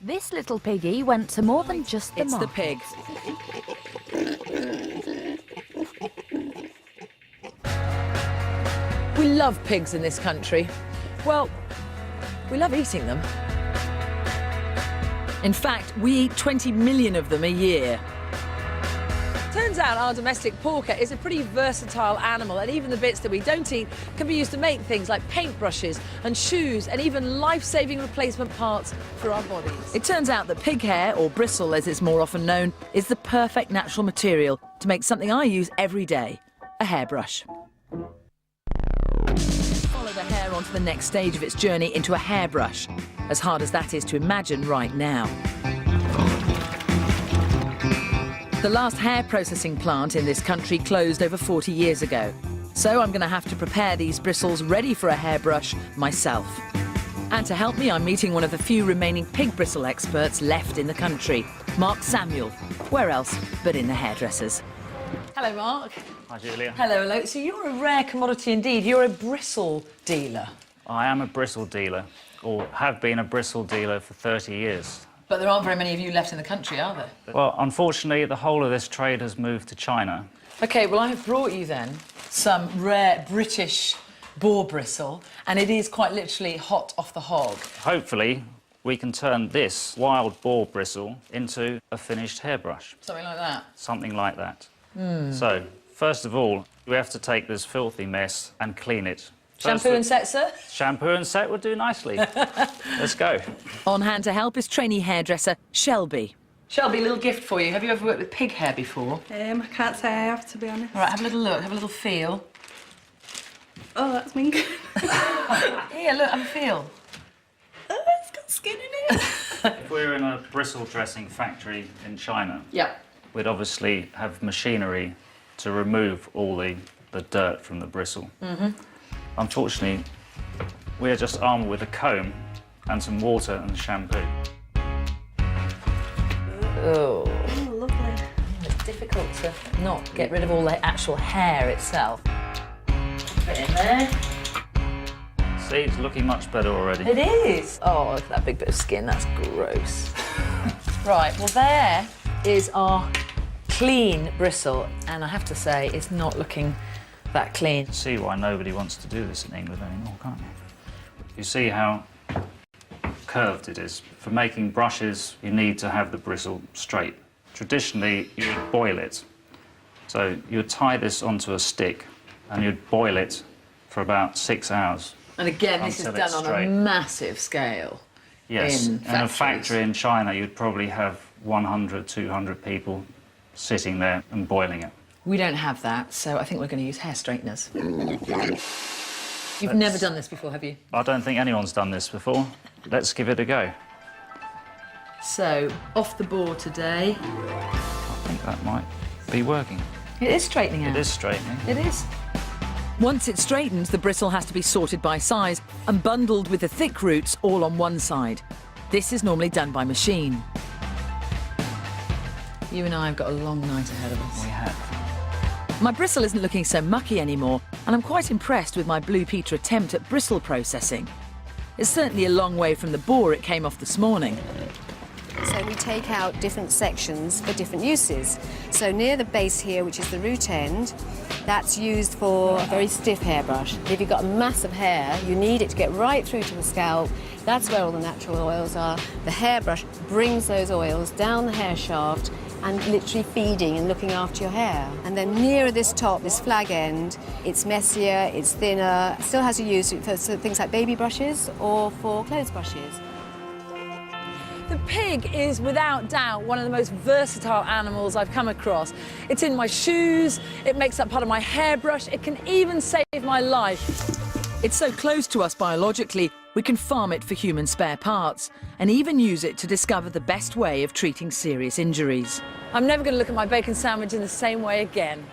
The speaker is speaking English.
This little piggy went to more than just the It's the market. pig. We love pigs in this country. Well, we love eating them. In fact, we eat 20 million of them a year. Turns out our domestic porker is a pretty versatile animal, and even the bits that we don't eat can be used to make things like paintbrushes and shoes and even life-saving replacement parts for our bodies. It turns out that pig hair, or bristle as it's more often known, is the perfect natural material to make something I use every day, a hairbrush. Follow the hair onto the next stage of its journey into a hairbrush, as hard as that is to imagine right now. The last hair processing plant in this country closed over 40 years ago. So I'm going to have to prepare these bristles ready for a hairbrush myself. And to help me, I'm meeting one of the few remaining pig bristle experts left in the country, Mark Samuel. Where else but in the hairdressers? Hello, Mark. Hi, Julia. Hello, hello. So you're a rare commodity indeed. You're a bristle dealer. I am a bristle dealer, or have been a bristle dealer for 30 years. But there aren't very many of you left in the country, are there? Well, unfortunately, the whole of this trade has moved to China. OK, well, I have brought you, then, some rare British boar bristle, and it is quite literally hot off the hog. Hopefully, we can turn this wild boar bristle into a finished hairbrush. Something like that? Something like that. So, first of all, we have to take this filthy mess and clean it. Shampoo and set, sir? Shampoo and set would do nicely. Let's go. On hand to help is trainee hairdresser Shelby. Shelby, a little gift for you. Have you ever worked with pig hair before? I can't say I have, to be honest. All right, have a little look, have a little feel. Oh, that's mean. Here, look, have a feel. Oh, it's got skin in it. If we were in a bristle dressing factory in China, Yep. we'd obviously have machinery to remove all the dirt from the bristle. Unfortunately, we're just armed with a comb and some water and shampoo. Oh. Oh, lovely. It's difficult to not get rid of all the actual hair itself. Put it in there. See, it's looking much better already. It is. Oh, look at that big bit of skin. That's gross. Right, well, there is our clean bristle, and I have to say, it's not looking that clean. See why nobody wants to do this in England anymore, can't you? You see how curved it is. For making brushes, you need to have the bristle straight. Traditionally, you would boil it. So you'd tie this onto a stick and you'd boil it for about 6 hours. And again, this is Until done it's on a straight. massive scale. Yes, in in a factories. factory in China, you'd probably have 100, 200 people sitting there and boiling it. We don't have that, so I think we're going to use hair straighteners. You've never done this before, have you? I don't think anyone's done this before. Let's give it a go. So, off the board today. I think that might be working. It is straightening out. It is straightening. It is. Once it straightens, the bristle has to be sorted by size and bundled with the thick roots all on one side. This is normally done by machine. You and I have got a long night ahead of us. We have. My bristle isn't looking so mucky anymore, and I'm quite impressed with my Blue Peter attempt at bristle processing. It's certainly a long way from the boar it came off this morning. So we take out different sections for different uses. So near the base here, which is the root end, that's used for a very stiff hairbrush. If you've got a mass of hair, you need it to get right through to the scalp. That's where all the natural oils are. The hairbrush brings those oils down the hair shaft and literally feeding and looking after your hair. And then nearer this top, this flag end, it's messier, it's thinner, still has a use for things like baby brushes or for clothes brushes. The pig is, without doubt, one of the most versatile animals I've come across. It's in my shoes, it makes up part of my hairbrush, it can even save my life. It's so close to us biologically, we can farm it for human spare parts and even use it to discover the best way of treating serious injuries. I'm never going to look at my bacon sandwich in the same way again.